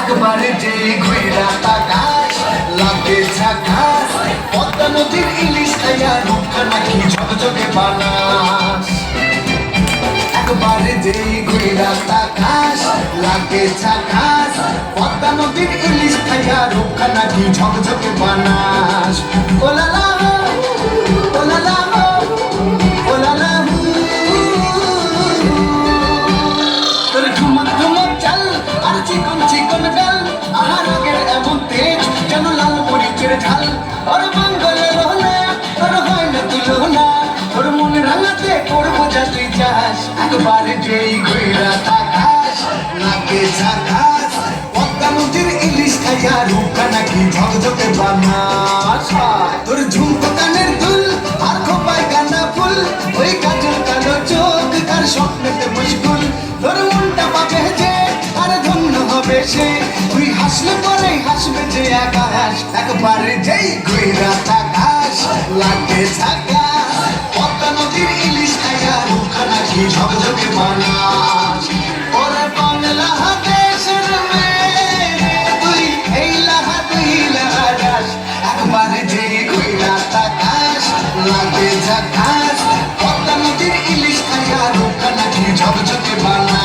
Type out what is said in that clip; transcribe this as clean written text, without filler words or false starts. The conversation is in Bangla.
একবারে যে ঘুইরা তাকাস লাগে ঝাকাস, পদ্মা নদীর ইলিশ খাইয়া রূপটা নাকি ঝকঝকে বানাস। একবারে যে ঘুইরা তাকাস লাগে ঝাকাস, পদ্মা নদীর ইলিশ খাইয়া রূপটা নাকি ঝকঝকে বানাস। ওলালা ওলালা ওলালা তোর ঝুমক ঝুমক চাল আর চিকন চিকন ডাল, আহার আগের এমন তেজ যেন লাল মরিচের ঝাল। ওর মঙ্গলের হলে তোর হয় না তুলনা, তোর মন রাঙাতে করবো যা তুই চাস। একবারে যেই ঘুইরা তাকাস লাগে ঝাকাস, পদ্মা নদীর ইলিশ খাইয়া রূপটা নাকি ঝকঝকে বানাস। তোর ঝুমকো কানের দুল আর খোপায় গাঁদা ফুল, ওই কাজল কালো চোখ কার স্বপ্নেতে মুশকুল। তোর মনটা পাবে যে আর ধন্য হবে সে, তুই হাসলে পরে হাসবে যে আকাশ। একবারে যেই ঘুইরা তাকাস লাগে ঝাকাস, পদ্মা নদীর ইলিশ খাইয়া রূপটা নাকি ঝকঝকে বানাস। ওরে বাংলা দেশের মেয়ে তুই এই লাহা তুই লাহা যাস। একবারে যেই ঘুইরা তাকাস লাগে ঝাকাস, পদ্মা নদীর ইলিশ খাইয়া রূপটা নাকি ঝকঝকে বানাস।